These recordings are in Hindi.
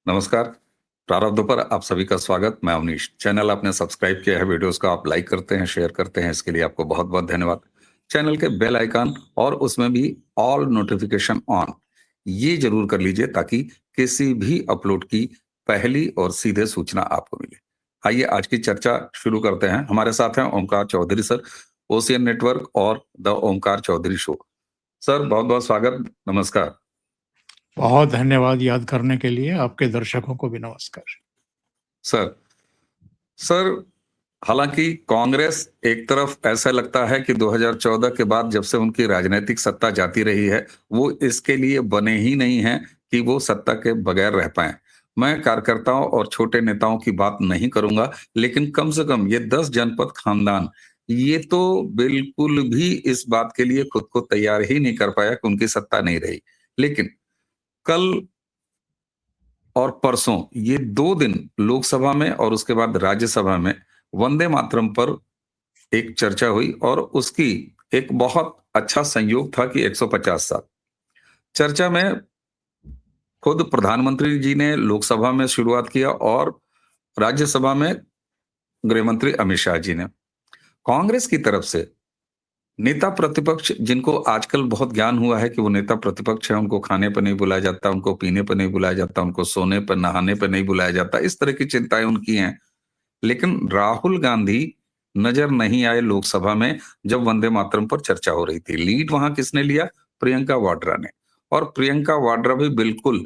नमस्कार। प्रारब्ध पर आप सभी का स्वागत। मैं अवनीश। चैनल आपने सब्सक्राइब किया है, वीडियोस को आप लाइक करते हैं, शेयर करते हैं, इसके लिए आपको बहुत-बहुत धन्यवाद। चैनल के बेल आइकन और उसमें भी ऑल नोटिफिकेशन ऑन, ये ज़रूर कर लीजिए ताकि किसी भी अपलोड की पहली और सीधे सूचना आपको मिले। आइए आज की चर्चा शुरू करते हैं। हमारे साथ हैं Omkar Chaudhary sir, ocean network और the Omkar Chaudhary show. Sir बहुत-बहुत स्वागत, नमस्कार। बहुत धन्यवाद याद करने के लिए। आपके दर्शकों को भी नमस्कार। सर सर हालांकि कांग्रेस एक तरफ ऐसा लगता है कि 2014 के बाद जब से उनकी राजनीतिक सत्ता जाती रही है, वो इसके लिए बने ही नहीं हैं कि वो सत्ता के बगैर रह पाएं। मैं कार्यकर्ताओं और छोटे नेताओं की बात नहीं करूंगा, लेकिन कम से कम ये 10 जनपद खानदान ये तो बिल्कुल भी इस बात के लिए खुद को तैयार ही नहीं कर पाया कि उनकी सत्ता नहीं रही। लेकिन कल और परसों ये 2 दिन लोकसभा में और उसके बाद राज्यसभा में वंदे मातरम पर एक चर्चा हुई और उसकी एक बहुत अच्छा संयोग था कि 150 साल। चर्चा में खुद प्रधानमंत्री जी ने लोकसभा में शुरुआत किया और राज्यसभा में गृह मंत्री अमित शाह जी ने। कांग्रेस की तरफ से नेता प्रतिपक्ष जिनको आजकल बहुत ज्ञान हुआ है कि वो नेता प्रतिपक्ष है, उनको खाने पर नहीं बुलाया जाता, उनको पीने पर नहीं बुलाया जाता, उनको सोने पर नहाने पर नहीं बुलाया जाता, इस तरह की चिंताएं उनकी हैं। लेकिन राहुल गांधी नजर नहीं आए लोकसभा में जब वंदे मातरम पर चर्चा हो रही थी। लीड वहां किसने लिया? प्रियंका वाड्रा ने। और प्रियंका वाड्रा भी बिल्कुल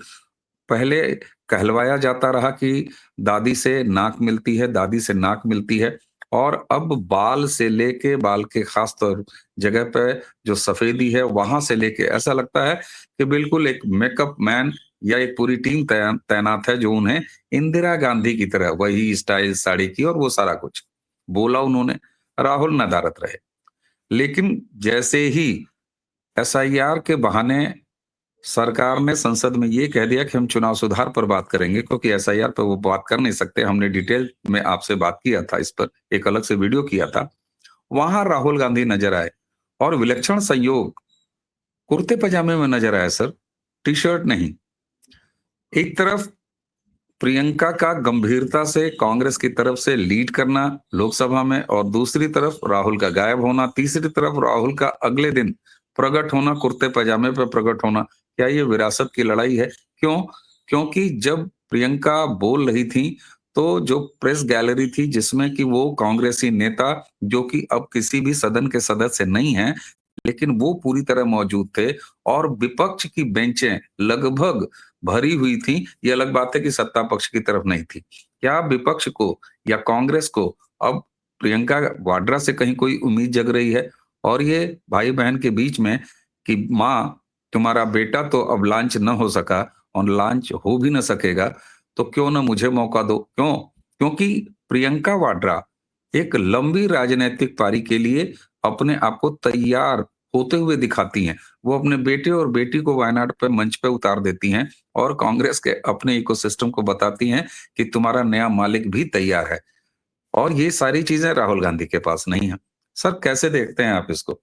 पहले कहलवाया जाता रहा कि दादी से नाक मिलती है, दादी से नाक मिलती है, और अब बाल से लेके बाल के खास तौर जगह पे जो सफेदी है वहां से लेके ऐसा लगता है कि बिल्कुल एक मेकअप मैन या एक पूरी टीम तैनात है जो उन्हें इंदिरा गांधी की तरह वही स्टाइल साड़ी की और वो सारा कुछ बोला उन्होंने। राहुल नदारत रहे। लेकिन जैसे ही एसआईआर के बहाने सरकार ने संसद में ये कह दिया कि हम चुनाव सुधार पर बात करेंगे, क्योंकि एसआईआर पर वो बात कर नहीं सकते, हमने डिटेल में आपसे बात किया था, इस पर एक अलग से वीडियो किया था। वहां राहुल गांधी नजर आए और विलक्षण संयोग कुर्ते पजामे में नजर आए सर, टी शर्ट नहीं। एक तरफ प्रियंका का गंभीरता से कांग्रेस की तरफ से लीड करना लोकसभा में और दूसरी तरफ राहुल का गायब होना, तीसरी तरफ राहुल का अगले दिन प्रकट होना, कुर्ते पजामे पर प्रकट होना। क्या ये विरासत की लड़ाई है? क्यों? क्योंकि जब प्रियंका बोल रही थी तो जो प्रेस गैलरी थी जिसमें कि वो कांग्रेसी नेता जो कि अब किसी भी सदन के सदस्य नहीं है, लेकिन वो पूरी तरह मौजूद थे और विपक्ष की बेंचें लगभग भरी हुई थी। ये अलग बात है कि सत्ता पक्ष की तरफ नहीं थी। क्या विपक्ष को या कांग्रेस को अब प्रियंका वाड्रा से कहीं कोई उम्मीद जग रही है? और ये भाई बहन के बीच में कि माँ तुम्हारा बेटा तो अब लॉन्च न हो सका और लॉन्च हो भी न सकेगा, तो क्यों ना मुझे मौका दो। क्यों? क्योंकि प्रियंका वाड्रा एक लंबी राजनीतिक पारी के लिए अपने आप को तैयार होते हुए दिखाती हैं। वो अपने बेटे और बेटी को वायनाड पे मंच पे उतार देती हैं और कांग्रेस के अपने इकोसिस्टम को बताती हैं कि तुम्हारा नया मालिक भी तैयार है। और ये सारी चीजें राहुल गांधी के पास नहीं है। सर कैसे देखते हैं आप इसको?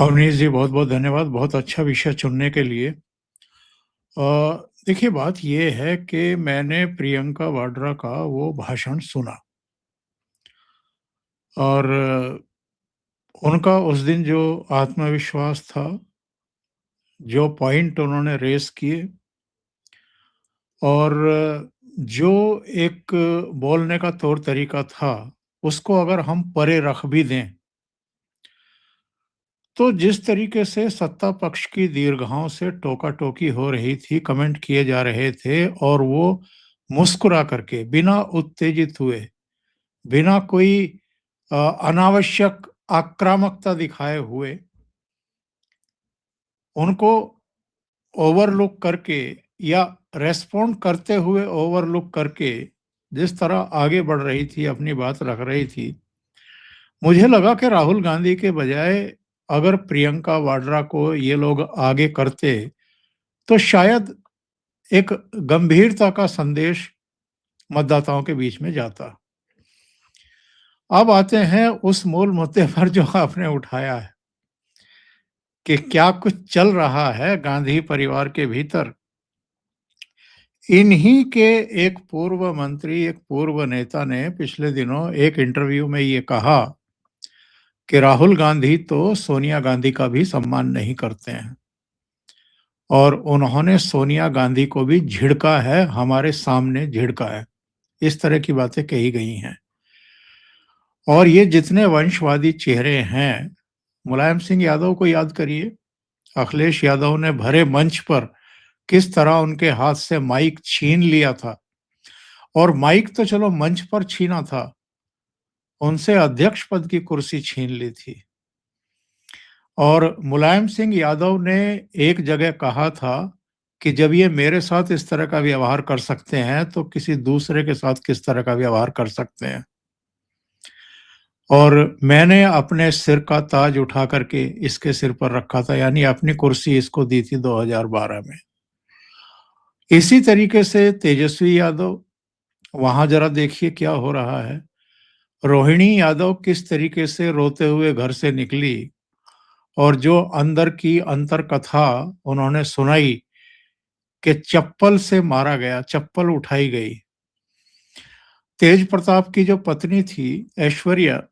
अवनीश जी बहुत बहुत धन्यवाद बहुत अच्छा विषय चुनने के लिए। देखिए बात ये है कि मैंने प्रियंका वाड्रा का वो भाषण सुना और उनका उस दिन जो आत्मविश्वास था, जो पॉइंट उन्होंने रेस किए और जो एक बोलने का तौर तरीका था, उसको अगर हम परे रख भी दें तो जिस तरीके से सत्ता पक्ष की दीर्घाओं से टोका-टोकी हो रही थी, कमेंट किए जा रहे थे और वो मुस्कुरा करके, बिना उत्तेजित हुए, बिना कोई अनावश्यक आक्रामकता दिखाए हुए, उनको ओवरलुक करके या रेस्पॉन्ड करते हुए ओवरलुक करके, जिस तरह आगे बढ़ रही थी, अपनी बात रख रही थी, मुझे लगा कि राहुल गांधी के बजाय अगर प्रियंका वाड्रा को ये लोग आगे करते तो शायद एक गंभीरता का संदेश मतदाताओं के बीच में जाता। अब आते हैं उस मूल मुद्दे पर जो आपने उठाया है कि क्या कुछ चल रहा है गांधी परिवार के भीतर, इन्हीं के एक पूर्व मंत्री, एक पूर्व नेता ने पिछले दिनों एक इंटरव्यू में ये कहा कि राहुल गांधी तो सोनिया गांधी का भी सम्मान नहीं करते हैं और उन्होंने सोनिया गांधी को भी झिड़का है, हमारे सामने झिड़का है। इस तरह की बातें कही गई हैं। और ये जितने वंशवादी चेहरे हैं, मुलायम सिंह यादव को याद करिए, अखिलेश यादव ने भरे मंच पर किस तरह उनके हाथ से माइक छीन लिया था। और माइक तो चलो मंच पर छीना था, उनसे अध्यक्ष पद की कुर्सी छीन ली थी। और मुलायम सिंह यादव ने एक जगह कहा था कि जब ये मेरे साथ इस तरह का व्यवहार कर सकते हैं तो किसी दूसरे के साथ किस तरह का व्यवहार कर सकते हैं। और मैंने अपने सिर का ताज उठा करके इसके सिर पर रखा था, यानी अपनी कुर्सी इसको दी थी 2012 में। इसी तरीके से तेजस्वी यादव, वहां जरा देखिए क्या हो रहा है। रोहिणी यादव किस तरीके से रोते हुए घर से निकली और जो अंदर की अंतर कथा उन्होंने सुनाई कि चप्पल से मारा गया, चप्पल उठाई गई। तेज प्रताप की जो पत्नी थी ऐश्वर्या,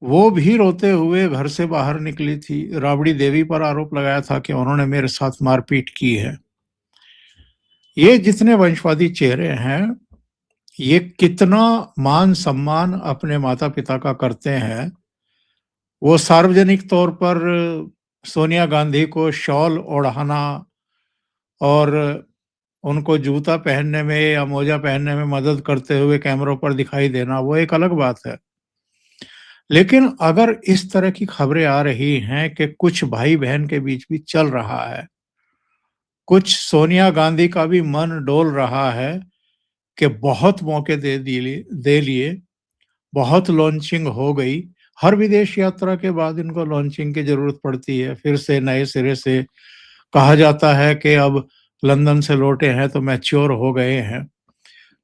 वो भी रोते हुए घर से बाहर निकली थी। राबड़ी देवी पर आरोप लगाया था कि उन्होंने मेरे साथ मारपीट की है। ये जितने वंशवादी चेहरे हैं, ये कितना मान सम्मान अपने माता पिता का करते हैं। वो सार्वजनिक तौर पर सोनिया गांधी को शॉल ओढ़ाना और उनको जूता पहनने में या मोजा पहनने में मदद करते हुए कैमरों पर दिखाई देना, वो एक अलग बात है। लेकिन अगर इस तरह की खबरें आ रही हैं कि कुछ भाई बहन के बीच भी चल रहा है, कुछ सोनिया गांधी का भी मन डोल रहा है कि बहुत मौके दे लिए, बहुत लॉन्चिंग हो गई। हर विदेश यात्रा के बाद इनको लॉन्चिंग की जरूरत पड़ती है, फिर से नए सिरे से कहा जाता है कि अब लंदन से लौटे हैं तो मैच्योर हो गए हैं।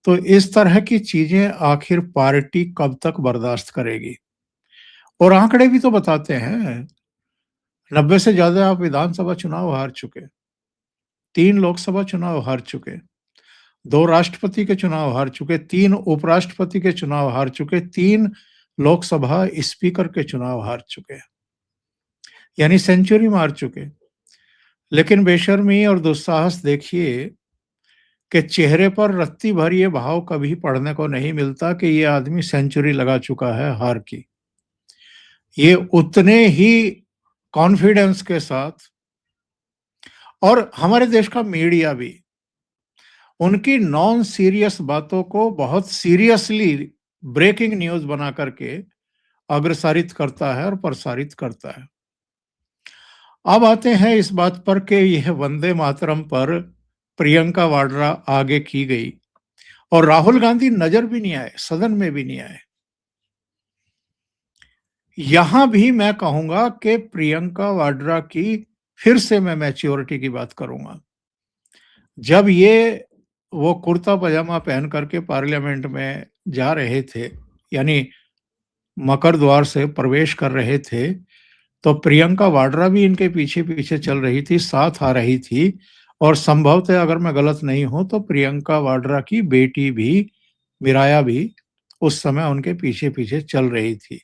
तो इस तरह की चीजें आखिर पार्टी कब तक बर्दाश्त करेगी। और आंकड़े भी तो बताते हैं, 90 से ज्यादा आप विधानसभा चुनाव हार चुके, 3 लोकसभा चुनाव हार चुके, 2 राष्ट्रपति के चुनाव हार चुके, 3 उपराष्ट्रपति के चुनाव हार चुके, 3 लोकसभा स्पीकर के चुनाव हार चुके, यानी सेंचुरी मार चुके। लेकिन बेशर्मी और दुस्साहस देखिए कि चेहरे पर रत्ती भर ये भाव कभी पढ़ने को नहीं मिलता कि ये आदमी सेंचुरी लगा चुका है हार की। ये उतने ही कॉन्फिडेंस के साथ, और हमारे देश का मीडिया भी उनकी नॉन सीरियस बातों को बहुत सीरियसली ब्रेकिंग न्यूज बना करके अग्रसारित करता है और प्रसारित करता है। अब आते हैं इस बात पर कि यह वंदे मातरम पर प्रियंका वाड्रा आगे की गई और राहुल गांधी नजर भी नहीं आए, सदन में भी नहीं आए। यहां भी मैं कहूंगा कि प्रियंका वाड्रा की फिर से मैं मैच्योरिटी की बात करूंगा। जब ये वो कुर्ता पजामा पहन करके पार्लियामेंट में जा रहे थे, यानी मकर द्वार से प्रवेश कर रहे थे, तो प्रियंका वाड्रा भी इनके पीछे पीछे चल रही थी, साथ आ रही थी। और संभवतः अगर मैं गलत नहीं हूं तो प्रियंका वाड्रा की बेटी भी, मिराया भी, उस समय उनके पीछे पीछे चल रही थी।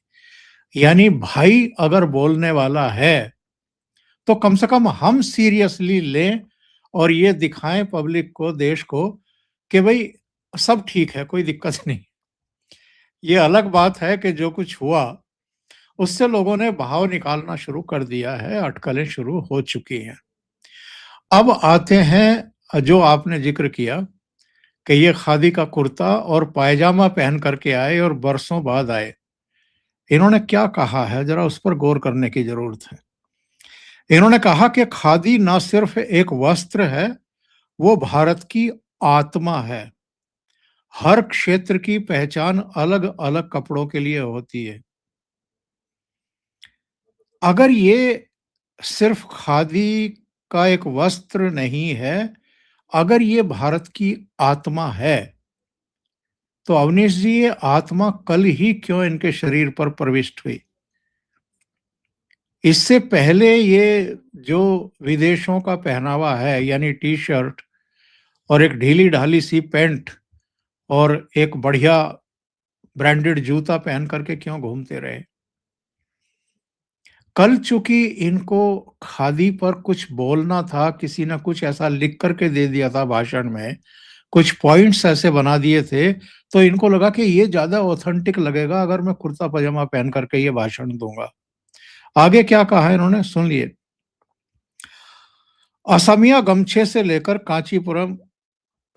यानी भाई अगर बोलने वाला है तो कम से कम हम सीरियसली लें और ये दिखाएं पब्लिक को, देश को, कि भाई सब ठीक है, कोई दिक्कत नहीं। ये अलग बात है कि जो कुछ हुआ उससे लोगों ने भाव निकालना शुरू कर दिया है, अटकलें शुरू हो चुकी हैं। अब आते हैं जो आपने जिक्र किया कि ये खादी का कुर्ता और पायजामा पहन करके आए और बरसों बाद आए। इन्होंने क्या कहा है, जरा उस पर गौर करने की जरूरत है। इन्होंने कहा कि खादी ना सिर्फ एक वस्त्र है, वो भारत की आत्मा है। हर क्षेत्र की पहचान अलग अलग कपड़ों के लिए होती है। अगर ये सिर्फ खादी का एक वस्त्र नहीं है, अगर ये भारत की आत्मा है, तो अवनीश जी ये आत्मा कल ही क्यों इनके शरीर पर प्रविष्ट हुई? इससे पहले ये जो विदेशों का पहनावा है, यानी टी शर्ट और एक ढीली ढाली सी पैंट और एक बढ़िया ब्रांडेड जूता पहन करके क्यों घूमते रहे? कल चूंकि इनको खादी पर कुछ बोलना था, किसी ने कुछ ऐसा लिख करके दे दिया था भाषण में, कुछ पॉइंट्स ऐसे बना दिए थे, तो इनको लगा कि ये ज्यादा ऑथेंटिक लगेगा अगर मैं कुर्ता पजामा पहन करके ये भाषण दूंगा। आगे क्या कहा है इन्होंने, सुन लिए। असमिया गमछे से लेकर कांचीपुरम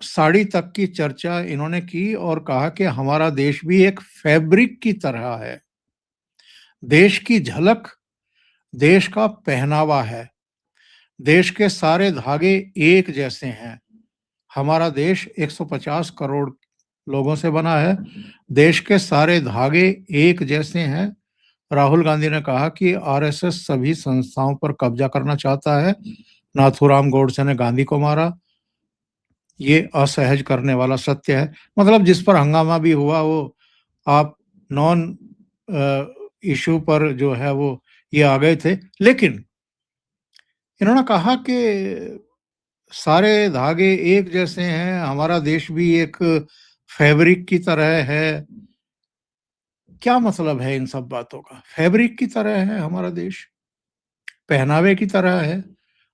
साड़ी तक की चर्चा इन्होंने की और कहा कि हमारा देश भी एक फैब्रिक की तरह है। देश की झलक देश का पहनावा है। देश के सारे धागे एक जैसे हैं। हमारा देश 150 करोड़ लोगों से बना है। देश के सारे धागे एक जैसे हैं। राहुल गांधी ने कहा कि आरएसएस सभी संस्थाओं पर कब्जा करना चाहता है। नाथूराम गोडसे ने गांधी को मारा। ये असहज करने वाला सत्य है। मतलब जिस पर हंगामा भी हुआ वो आप नॉन इशू पर जो है वो ये आ गए थे। लेकिन इन्होंने कहा कि सारे धागे एक जैसे हैं, हमारा देश भी एक फैब्रिक की तरह है। क्या मतलब है इन सब बातों का? फैब्रिक की तरह है हमारा देश, पहनावे की तरह है,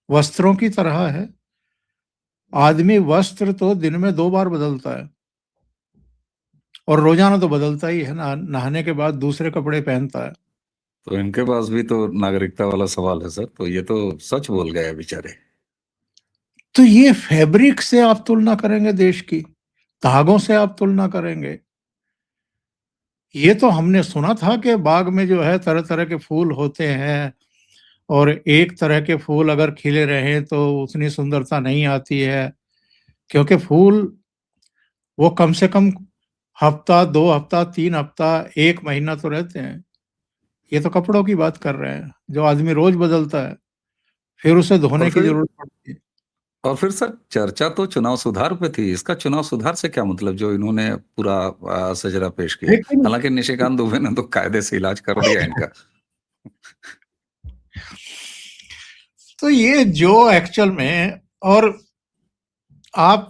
वस्त्रों की तरह है। आदमी वस्त्र तो दिन में 2 बार बदलता है और रोजाना तो बदलता ही है ना, नहाने के बाद दूसरे कपड़े पहनता है। तो इनके पास भी तो नागरिकता वाला सवाल है सर, तो ये तो सच बोल गए बेचारे। तो ये फैब्रिक से आप तुलना करेंगे देश की, धागों से आप तुलना करेंगे? ये तो हमने सुना था कि बाग में जो है तरह तरह के फूल होते हैं और एक तरह के फूल अगर खिले रहे तो उतनी सुंदरता नहीं आती है, क्योंकि फूल वो कम से कम हफ्ता, 2 हफ्ता, 3 हफ्ता, 1 महीना तो रहते हैं। ये तो कपड़ों की बात कर रहे हैं जो आदमी रोज बदलता है, फिर उसे और धोने की फिर जरूरत पड़ती है। और फिर सर चर्चा तो चुनाव सुधार पे थी। इसका चुनाव सुधार से क्या मतलब जो इन्होंने पूरा सजरा पेश किया? लेकिन हालांकि निशिकांत दुबे ने तो कायदे से इलाज कर दिया इनका। तो ये जो एक्चुअल में, और आप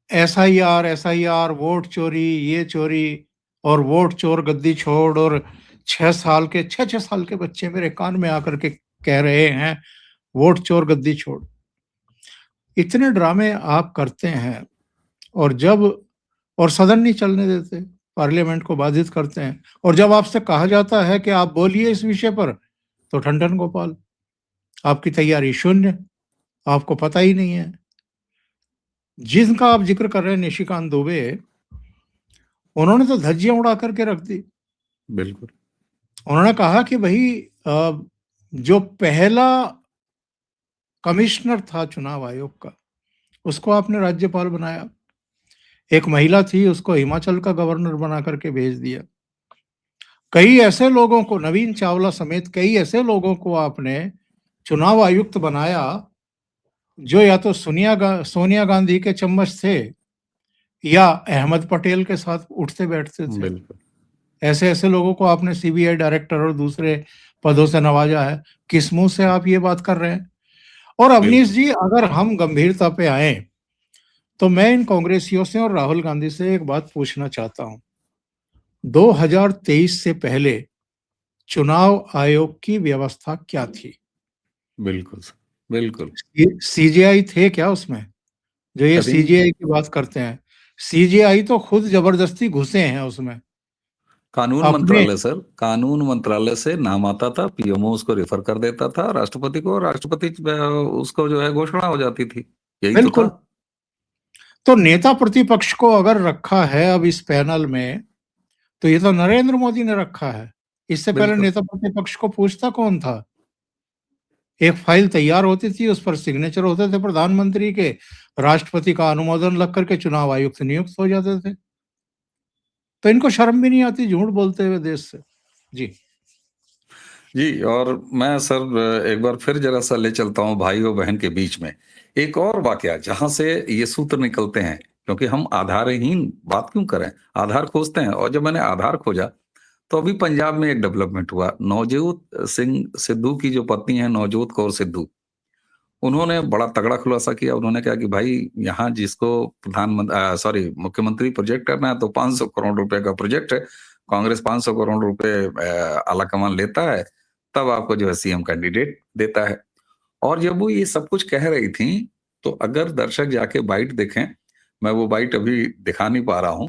एसआईआर वोट चोरी, ये चोरी और वोट चोर गद्दी छोड़, और 6 साल के बच्चे मेरे कान में आकर के कह रहे हैं वोट चोर गद्दी छोड़। इतने ड्रामे आप करते हैं और सदन नहीं चलने देते, पार्लियामेंट को बाधित करते हैं, और जब आपसे कहा जाता है कि आप बोलिए इस विषय पर, तो ठंडन गोपाल, आपकी तैयारी शून्य, आपको पता ही नहीं है। जिनका आप जिक्र कर रहे हैं निशिकांत दुबे, उन्होंने तो धज्जियां उड़ा करके रख दी। बिल्कुल। उन्होंने कहा कि भाई जो पहला कमिश्नर था चुनाव आयोग का, उसको आपने राज्यपाल बनाया। एक महिला थी, उसको हिमाचल का गवर्नर बना करके भेज दिया। कई ऐसे लोगों को, नवीन चावला समेत कई ऐसे लोगों को आपने चुनाव आयुक्त बनाया जो या तो सोनिया गांधी के चम्मच थे या अहमद पटेल के साथ उठते बैठते थे। बिल्कुल। ऐसे ऐसे लोगों को आपने सीबीआई डायरेक्टर और दूसरे पदों से नवाजा है। किस मुंह से आप ये बात कर रहे हैं? और अवनीश बिल्कुल। जी, अगर हम गंभीरता पे आए तो मैं इन कांग्रेसियों से और राहुल गांधी से एक बात पूछना चाहता हूं। 2023 से पहले चुनाव आयोग की व्यवस्था क्या थी? बिल्कुल सर, बिल्कुल। ये सीजेआई थे क्या उसमें? जो ये कभी नहीं। सीजेआई की बात करते हैं, सीजेआई तो खुद जबरदस्ती घुसे हैं उसमें कानून अपने। मंत्रालय सर, कानून मंत्रालय से नाम आता था, पीएमओ उसको रेफर कर देता था राष्ट्रपति को, राष्ट्रपति उसको जो है घोषणा हो जाती थी। यही तो था। बिल्कुल। तो नेता प्रतिपक्ष को अगर रखा है अब इस पैनल में, तो ये तो नरेंद्र मोदी ने रखा है। इससे पहले बिल्कुल। नेता प्रतिपक्ष को पूछता कौन था? एक फाइल तैयार होती थी, उस पर सिग्नेचर होते थे प्रधानमंत्री के, राष्ट्रपति का अनुमोदन लग करके चुनाव आयुक्त नियुक्त हो जाते थे। तो इनको शर्म भी नहीं आती झूठ बोलते हुए देश से? जी। जी, और मैं सर एक बार फिर जरा सा ले चलता हूँ भाई और बहन के बीच में एक और वाकया जहां से ये सूत्र निकलते हैं, क्योंकि हम आधारहीन बात क्यों करें, आधार खोजते हैं। और जब मैंने आधार खोजा तो अभी पंजाब में एक डेवलपमेंट हुआ। नवजोत सिंह सिद्धू की जो पत्नी है, नवजोत कौर सिद्धू, उन्होंने बड़ा तगड़ा खुलासा किया। उन्होंने कहा कि भाई यहाँ जिसको मुख्यमंत्री प्रोजेक्ट करना है तो 500 करोड़ रुपए का प्रोजेक्ट है, कांग्रेस 500 करोड़ रुपए आलाकमान लेता है, तब आपको जो है सीएम कैंडिडेट देता है। और जब वो ये सब कुछ कह रही थी, तो अगर दर्शक जाके बाइट देखें, मैं वो बाइट अभी दिखा नहीं पा रहा हूं,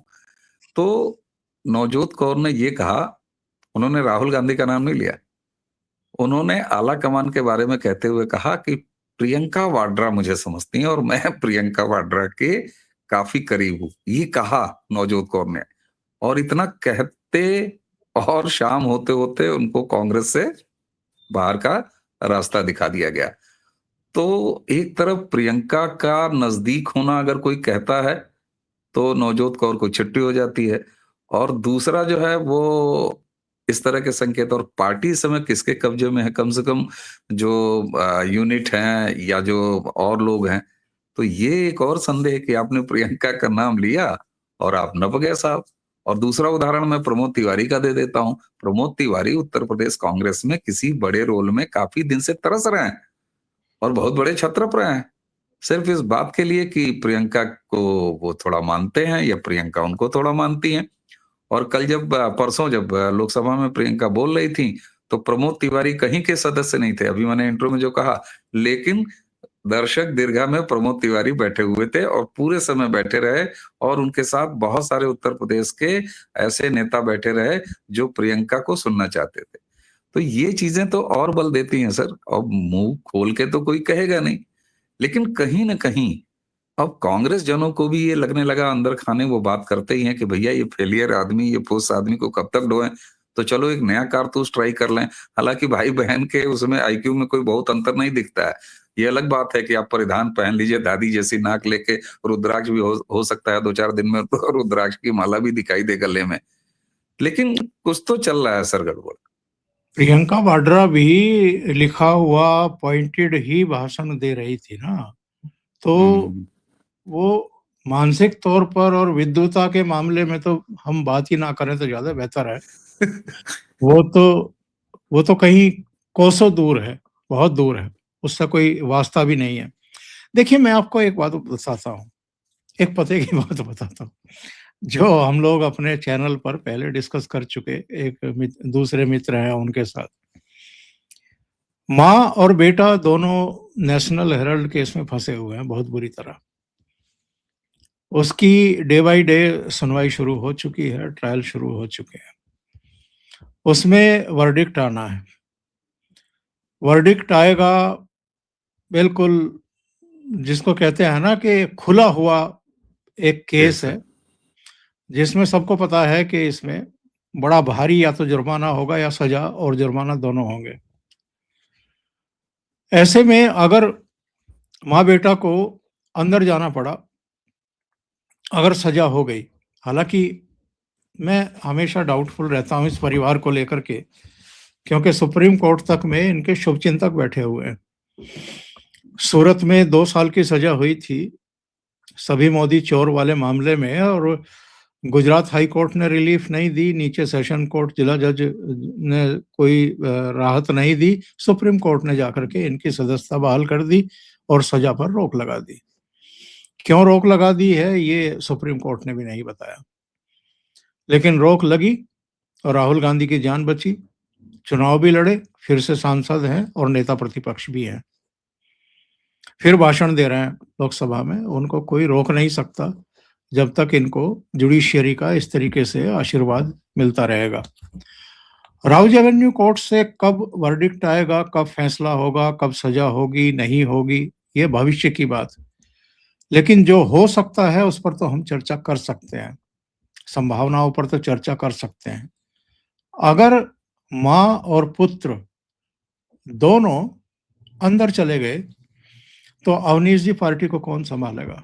तो नवजोत कौर ने ये कहा, उन्होंने राहुल गांधी का नाम नहीं लिया, उन्होंने आला कमान के बारे में कहते हुए कहा कि प्रियंका वाड्रा मुझे समझती हैं और मैं प्रियंका वाड्रा के काफी करीब हूं, ये कहा नवजोत कौर ने। और इतना कहते और शाम होते होते उनको कांग्रेस से बाहर का रास्ता दिखा दिया गया। तो एक तरफ प्रियंका का नजदीक होना अगर कोई कहता है तो नवजोत कौर को छुट्टी हो जाती है, और दूसरा जो है वो इस तरह के संकेत, और पार्टी इस समय किसके कब्जे में है, कम से कम जो यूनिट हैं या जो और लोग हैं, तो ये एक और संदेह कि आपने प्रियंका का नाम लिया और आप नप गए साहब। और दूसरा उदाहरण मैं प्रमोद तिवारी का दे देता हूं। प्रमोद तिवारी उत्तर प्रदेश कांग्रेस में किसी बड़े रोल में काफी दिन से तरस रहे हैं और बहुत बड़े छत्रप रहे हैं, सिर्फ इस बात के लिए कि प्रियंका को वो थोड़ा मानते हैं या प्रियंका उनको थोड़ा मानती हैं। और कल जब परसों जब लोकसभा में प्रियंका बोल रही थी, तो प्रमोद तिवारी कहीं के सदस्य नहीं थे, अभी मैंने इंट्रो में जो कहा, लेकिन दर्शक दीर्घा में प्रमोद तिवारी बैठे हुए थे और पूरे समय बैठे रहे, और उनके साथ बहुत सारे उत्तर प्रदेश के ऐसे नेता बैठे रहे जो प्रियंका को सुनना चाहते थे। तो ये चीजें तो और बल देती हैं सर। अब मुंह खोल के तो कोई कहेगा नहीं, लेकिन कहीं ना कहीं अब कांग्रेस जनों को भी ये लगने लगा, अंदर खाने वो बात करते ही हैं कि भैया ये फेलियर आदमी, ये फुस आदमी को कब तक ढोएं, तो चलो एक नया कारतूस ट्राई कर लें। हालांकि भाई बहन के उसमें आईक्यू में कोई बहुत अंतर नहीं दिखता है। ये अलग बात है कि आप परिधान पहन लीजिए दादी जैसी नाक लेके, रुद्राक्ष भी हो सकता है 2-4 दिन में तो रुद्राक्ष की माला भी दिखाई दे गले में, लेकिन कुछ तो चल रहा है सर गड़बड़। प्रियंका वाड्रा भी लिखा हुआ पॉइंटेड ही भाषण दे रही थी ना, तो हम्म। वो मानसिक तौर पर और विद्वता के मामले में तो हम बात ही ना करें तो ज्यादा बेहतर है। वो तो वो तो कहीं कोसों दूर है, बहुत दूर है, उससे कोई वास्ता भी नहीं है। देखिए, मैं आपको एक बात बताता हूँ, एक पते की बात बताता हूँ, जो हम लोग अपने चैनल पर पहले डिस्कस कर चुके, एक दूसरे मित्र हैं उनके साथ। माँ और बेटा दोनों नेशनल हेराल्ड केस में फंसे हुए हैं बहुत बुरी तरह। उसकी डे बाय डे सुनवाई शुरू हो चुकी है, ट्रायल शुरू हो चुके हैं। उसमें वर्डिक्ट आना है। वर्डिक्ट आएगा बिल्कुल, जिसको कहते हैं ना कि खुला हुआ एक केस है, जिसमें सबको पता है कि इसमें बड़ा भारी या तो जुर्माना होगा या सजा और जुर्माना दोनों होंगे। ऐसे में अगर माँ बेटा को अंदर जाना पड़ा, अगर सजा हो गई, हालांकि मैं हमेशा डाउटफुल रहता हूं इस परिवार को लेकर के, क्योंकि सुप्रीम कोर्ट तक में इनके शुभचिंतक बैठे हुए हैं। सूरत में 2 साल की सजा हुई थी सभी मोदी चोर वाले मामले में, और गुजरात हाई कोर्ट ने रिलीफ नहीं दी, नीचे सेशन कोर्ट जिला जज ने कोई राहत नहीं दी, सुप्रीम कोर्ट ने जाकर के इनकी सदस्यता बहाल कर दी और सजा पर रोक लगा दी। क्यों रोक लगा दी है ये सुप्रीम कोर्ट ने भी नहीं बताया, लेकिन रोक लगी और राहुल गांधी की जान बची, चुनाव भी लड़े, फिर से सांसद हैं और नेता प्रतिपक्ष भी हैं, फिर भाषण दे रहे हैं लोकसभा में। उनको कोई रोक नहीं सकता जब तक इनको जुडिशियरी का इस तरीके से आशीर्वाद मिलता रहेगा। राउज एवेन्यू कोर्ट से कब वर्डिक्ट आएगा, कब फैसला होगा, कब सजा होगी नहीं होगी, ये भविष्य की बात, लेकिन जो हो सकता है उस पर तो हम चर्चा कर सकते हैं, संभावनाओं पर तो चर्चा कर सकते हैं। अगर माँ और पुत्र दोनों अंदर चले गए तो अवनीश जी पार्टी को कौन संभालेगा?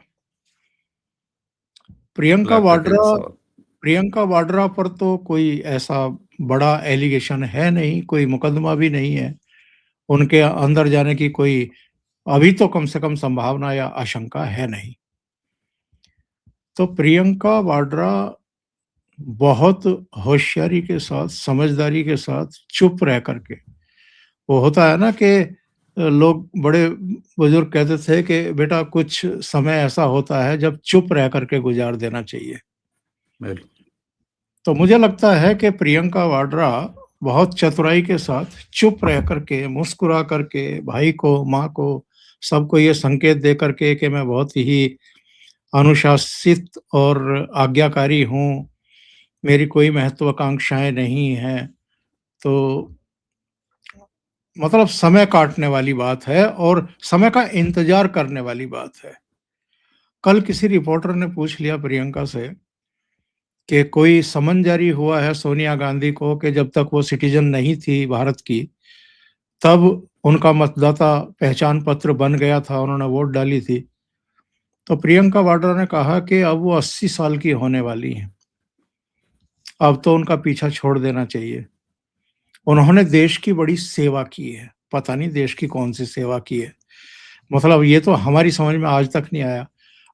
प्रियंका वाड्रा पर तो कोई ऐसा बड़ा एलिगेशन है नहीं, कोई मुकदमा भी नहीं है, उनके अंदर जाने की कोई अभी तो कम से कम संभावना या आशंका है नहीं। तो प्रियंका वाड्रा बहुत होशियारी के साथ, समझदारी के साथ चुप रह करके, वो होता है ना कि लोग बड़े बुजुर्ग कहते थे कि बेटा कुछ समय ऐसा होता है जब चुप रह करके गुजार देना चाहिए। बिल्कुल। तो मुझे लगता है कि प्रियंका वाड्रा बहुत चतुराई के साथ चुप रह करके, मुस्कुरा करके भाई को, माँ को, सबको ये संकेत दे करके कि मैं बहुत ही अनुशासित और आज्ञाकारी हूँ, मेरी कोई महत्वाकांक्षाएँ नहीं हैं। तो मतलब समय काटने वाली बात है और समय का इंतज़ार करने वाली बात है। कल किसी रिपोर्टर ने पूछ लिया प्रियंका से कि कोई समन जारी हुआ है सोनिया गांधी को कि जब तक वो सिटीज़न नहीं थी भारत की, तब उनका मतदाता पहचान पत्र बन गया था, उन्होंने वोट डाली थी। तो प्रियंका वाड्रा ने कहा कि अब वो 80 साल की होने वाली हैं। अब तो उनका पीछा छोड़ देना चाहिए। उन्होंने देश की बड़ी सेवा की है, पता नहीं देश की कौन-सी सेवा की है। मतलब ये तो हमारी समझ में आज तक नहीं आया।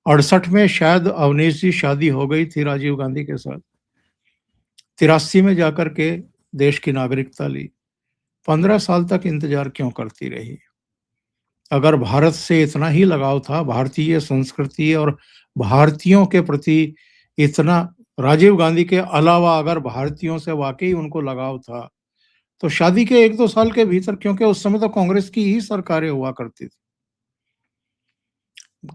68 में शायद अवनीश जी शादी हो गई थी राजीव गांधी के साथ। 83 में जाकर के देश की नागरिकता ली। 15 साल तक इंतजार क्यों करती रही? अगर भारत से इतना ही लगाव था, भारतीय संस्कृति और भारतीयों के प्रति इतना, राजीव गांधी के अलावा अगर भारतीयों से वाक़ई उनको लगाव था, तो शादी के 1-2 साल के भीतर, क्योंकि उस समय तो कांग्रेस की ही सरकारें हुआ करती थी।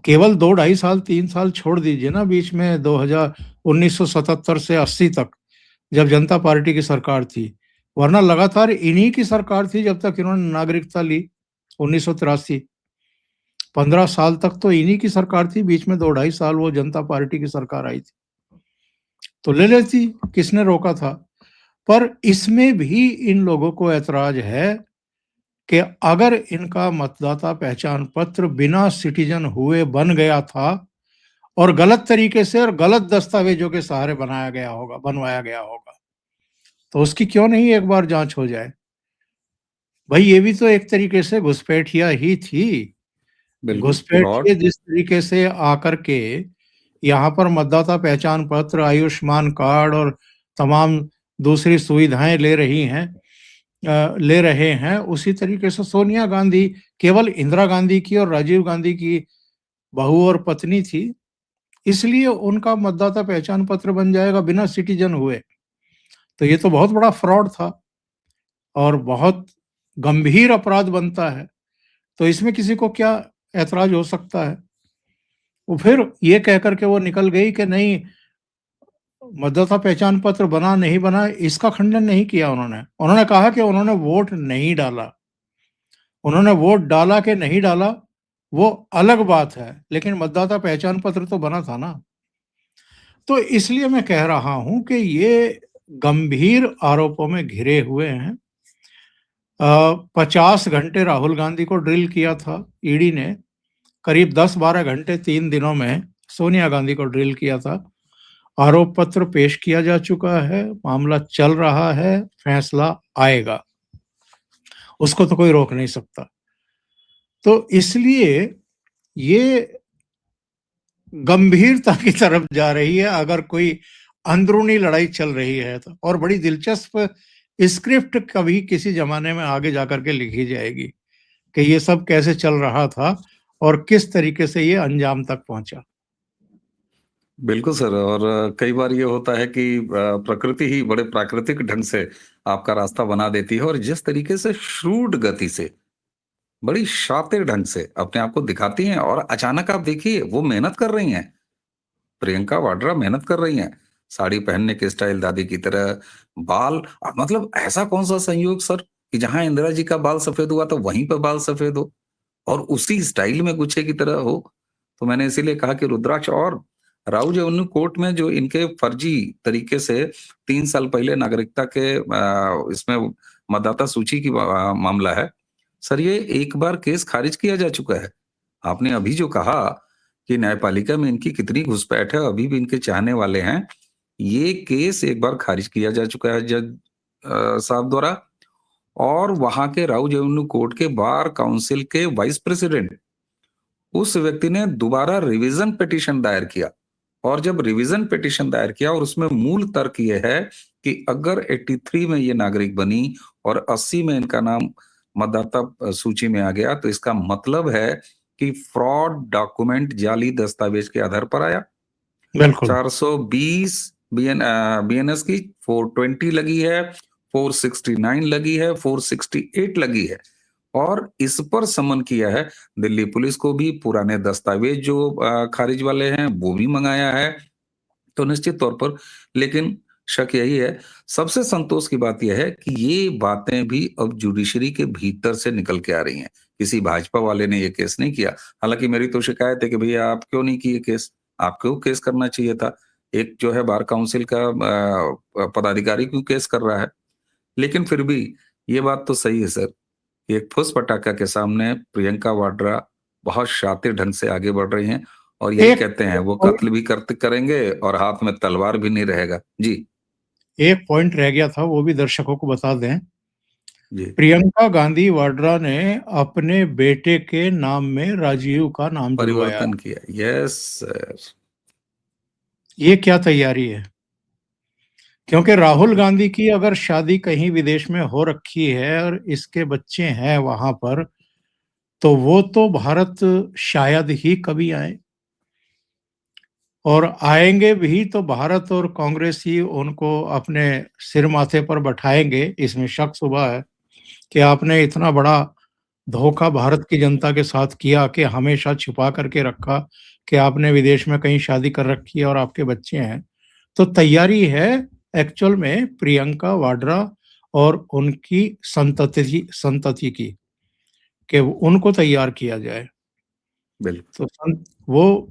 केवल 2 ढाई साल, 3 साल छोड़ दीजिए ना बीच में 2000 1977 से 80 तक, जब जनता पार्टी की सरकार थी। वरना लगातार इन्हीं की सरकार थी जब तक इन्होंने नागरिकता ली 1983। 15 साल तक तो इन्हीं की सरकार थी, बीच में 2 ढाई साल वो जनता पार्टी की सरकार आई थी। तो ले लेती, किसने रोका था? पर इसमें भी इन लोगों को ऐतराज है कि अगर इनका मतदाता पहचान पत्र बिना सिटीजन हुए बन गया था और गलत तरीके से और गलत दस्तावेजों के सहारे बनवाया गया होगा, तो उसकी क्यों नहीं एक बार जांच हो जाए? भाई ये भी तो एक तरीके से घुसपैठिया ही थी। बिल्कुल फ्रॉड। घुसपैठिए जिस तरीके से आकर के यहाँ पर मतदाता पहचान पत्र, आयुष्मान कार्ड और तमाम दूसरी सुविधाएं ले रहे हैं, उसी तरीके से सोनिया गांधी केवल इंदिरा गांधी की और राजीव गांधी की बहू और पत्नी थी, इसलिए उनका मतदाता पहचान पत्र बन जाएगा बिना सिटीजन हुए। तो ये तो बहुत बड़ा फ्रॉड था और बहुत गंभीर अपराध बनता है। तो इसमें किसी को क्या ऐतराज हो सकता है? वो फिर ये कह कर के वो निकल गई कि नहीं, मतदाता पहचान पत्र बना नहीं बना इसका खंडन नहीं किया उन्होंने। उन्होंने कहा कि उन्होंने वोट नहीं डाला। उन्होंने वोट डाला कि नहीं डाला, वो अलग बात है, लेकिन मतदाता पहचान पत्र तो बना था ना। तो इसलिए मैं कह रहा हूं कि ये गंभीर आरोपों में घिरे हुए हैं। 50 घंटे राहुल गांधी को ड्रिल किया था ईडी ने, करीब 10-12 घंटे 3 दिनों में सोनिया गांधी को ड्रिल किया था। आरोप पत्र पेश किया जा चुका है, मामला चल रहा है, फैसला आएगा। उसको तो कोई रोक नहीं सकता। तो इसलिए ये गंभीरता की तरफ जा रही है अगर कोई अंदरूनी लड़ाई चल रही है तो। और बड़ी दिलचस्प स्क्रिप्ट कभी किसी जमाने में आगे जाकर के लिखी जाएगी कि ये सब कैसे चल रहा था और किस तरीके से ये अंजाम तक पहुंचा। बिल्कुल सर। और कई बार ये होता है कि प्रकृति ही बड़े प्राकृतिक ढंग से आपका रास्ता बना देती है, और जिस तरीके से श्रूड गति से, बड़ी शातिर ढंग से अपने आप को दिखाती हैं, और अचानक आप देखिए वो मेहनत कर रही हैं। प्रियंका वाड्रा मेहनत कर रही हैं। साड़ी पहनने के स्टाइल दादी की तरह, बाल, मतलब ऐसा कौन-सा संयोग सर कि जहाँ इंदिरा जी का बाल सफेद हुआ तो वहीं पे बाल सफेद हो, और उसी स्टाइल में गुच्छे की तरह हो। तो मैंने इसीलिए कहा कि रुद्राक्ष, और राउ जेवन्यू कोर्ट में जो इनके फर्जी तरीके से 3 साल पहले नागरिकता के इसमें मतदाता सूची की मामला है। सर ये एक बार केस खारिज किया जा चुका है। आपने अभी जो कहा कि न्यायपालिका में इनकी कितनी घुसपैठ है, अभी भी इनके चाहने वाले हैं। ये केस एक बार खारिज किया जा चुका है जज साहब द्वारा, और वहां के राउ जेवन्यू कोर्ट के बार काउंसिल के वाइस प्रेसिडेंट, उस व्यक्ति ने दोबारा रिवीजन पिटीशन दायर किया। और जब रिवीजन पिटीशन दायर किया, और उसमें मूल तर्क ये है कि अगर 83 में ये नागरिक बनी और 80 में इनका नाम मतदाता सूची में आ गया, तो इसका मतलब है कि फ्रॉड डॉक्यूमेंट, जाली दस्तावेज के आधार पर आया। बिल्कुल 420 बीएनएस की 420 लगी है, 469 लगी है, 468 लगी है, और इस पर समन किया है दिल्ली पुलिस को भी। पुराने दस्तावेज जो खारिज वाले हैं वो भी मंगाया है। तो निश्चित तौर पर, लेकिन शक यही है, सबसे संतोष की बात यह है कि ये बातें भी अब जुडिशरी के भीतर से निकल के आ रही हैं। किसी भाजपा वाले ने ये केस नहीं किया। हालांकि मेरी तो शिकायत है कि भैया आप क्यों नहीं किए केस, आपको केस करना चाहिए था। एक जो है बार काउंसिल का पदाधिकारी क्यों केस कर रहा है। लेकिन फिर भी ये बात तो सही है सर, एक ठोस पटाखा के सामने प्रियंका वाड्रा बहुत शातिर ढंग से आगे बढ़ रही हैं, और यही एक कहते हैं वो कत्ल भी करेंगे और हाथ में तलवार भी नहीं रहेगा। जी एक पॉइंट रह गया था, वो भी दर्शकों को बता दें। जी। प्रियंका गांधी वाड्रा ने अपने बेटे के नाम में राजीव का नाम जुड़वाया। परिवर्तन किया, यस सर। ये क्या तैयारी है? क्योंकि राहुल गांधी की अगर शादी कहीं विदेश में हो रखी है और इसके बच्चे हैं वहां पर, तो वो तो भारत शायद ही कभी आए, और आएंगे भी तो भारत और कांग्रेस ही उनको अपने सिर माथे पर बैठाएंगे। इसमें शक शुबा है कि आपने इतना बड़ा धोखा भारत की जनता के साथ किया कि हमेशा छुपा करके रखा कि आपने विदेश में कहीं शादी कर रखी है और आपके बच्चे हैं। तो तैयारी है एक्चुअल में प्रियंका वाड्रा और उनकी संतति की, कि उनको तैयार किया जाए। बिल्कुल तो वो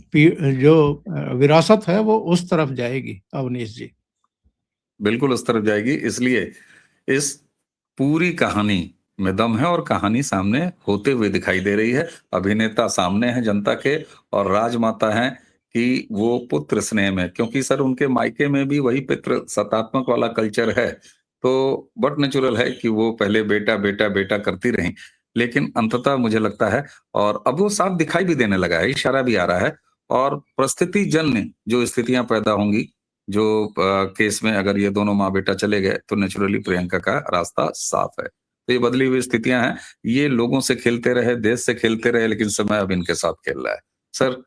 जो विरासत है वो उस तरफ जाएगी अवनीश जी। बिल्कुल उस तरफ जाएगी। इसलिए इस पूरी कहानी में दम है, और कहानी सामने होते हुए दिखाई दे रही है। अभिनेता सामने है जनता के, और राजमाता है कि वो पुत्र स्नेह में, क्योंकि सर उनके मायके में भी वही पितृ सत्तात्मक वाला कल्चर है। तो बट नेचुरल है कि वो पहले बेटा बेटा बेटा करती रही, लेकिन अंततः मुझे लगता है, और अब वो साफ दिखाई भी देने लगा है, इशारा भी आ रहा है, और परिस्थिति जन्य जो स्थितियां पैदा होंगी, जो केस में अगर ये दोनों माँ बेटा चले गए, तो नेचुरली प्रियंका का रास्ता साफ है। तो ये बदली हुई स्थितियां हैं, ये लोगों से खेलते रहे, देश से खेलते रहे, लेकिन समय अब इनके साथ खेल रहा है। सर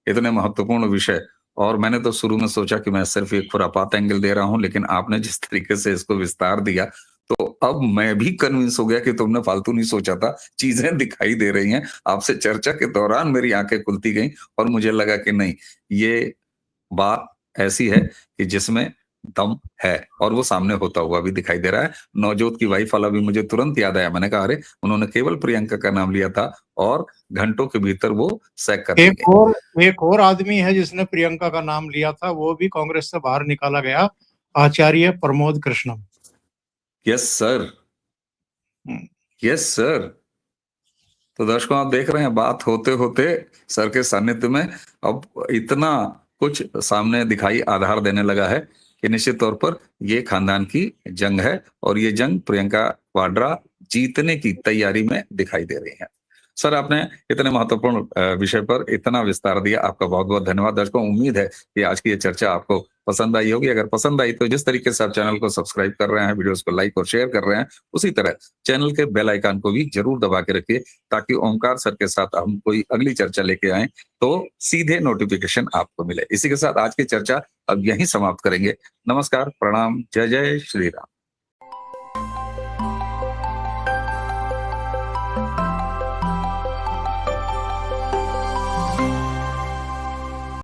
इतने महत्वपूर्ण विषय, और मैंने तो शुरू में सोचा कि मैं सिर्फ एक खुरापात एंगल दे रहा हूं, लेकिन आपने जिस तरीके से इसको विस्तार दिया, तो अब मैं भी कन्विंस हो गया कि तुमने फालतू नहीं सोचा था। चीजें दिखाई दे रही हैं। आपसे चर्चा के दौरान मेरी आंखें खुलती गई, और मुझे लगा कि नहीं, ये बात ऐसी है कि जिसमें दम है, और वो सामने होता हुआ भी दिखाई दे रहा है। नवजोत की वाइफ वाला भी मुझे तुरंत याद आया। मैंने कहा अरे, उन्होंने केवल प्रियंका का नाम लिया था और घंटों के भीतर वो सैक कर दी गई। एक और आदमी है जिसने प्रियंका का नाम लिया था, वो भी कांग्रेस से बाहर निकाला गया, Acharya Pramod Krishnam. Yes sir, yes sir. तो दर्शकों आप देख रहे हैं, बात होते होते सर के सानिध्य में अब इतना कुछ सामने दिखाई आधार देने लगा है कि निश्चित तौर पर ये खानदान की जंग है, और ये जंग प्रियंका वाड्रा जीतने की तैयारी में दिखाई दे रही है। सर आपने इतने महत्वपूर्ण विषय पर इतना विस्तार दिया, आपका बहुत बहुत धन्यवाद। दर्शकों उम्मीद है कि आज की ये चर्चा आपको पसंद आई होगी। अगर पसंद आई तो जिस तरीके से आप चैनल को सब्सक्राइब कर रहे हैं, वीडियोस को लाइक और शेयर कर रहे हैं, उसी तरह चैनल के बेल आइकन को भी जरूर दबा के रखिए, ताकि ओमकार सर के साथ हम कोई अगली चर्चा लेके आए तो सीधे नोटिफिकेशन आपको मिले। इसी के साथ आज की चर्चा अब यहीं समाप्त करेंगे। नमस्कार, प्रणाम, जय जय श्री राम।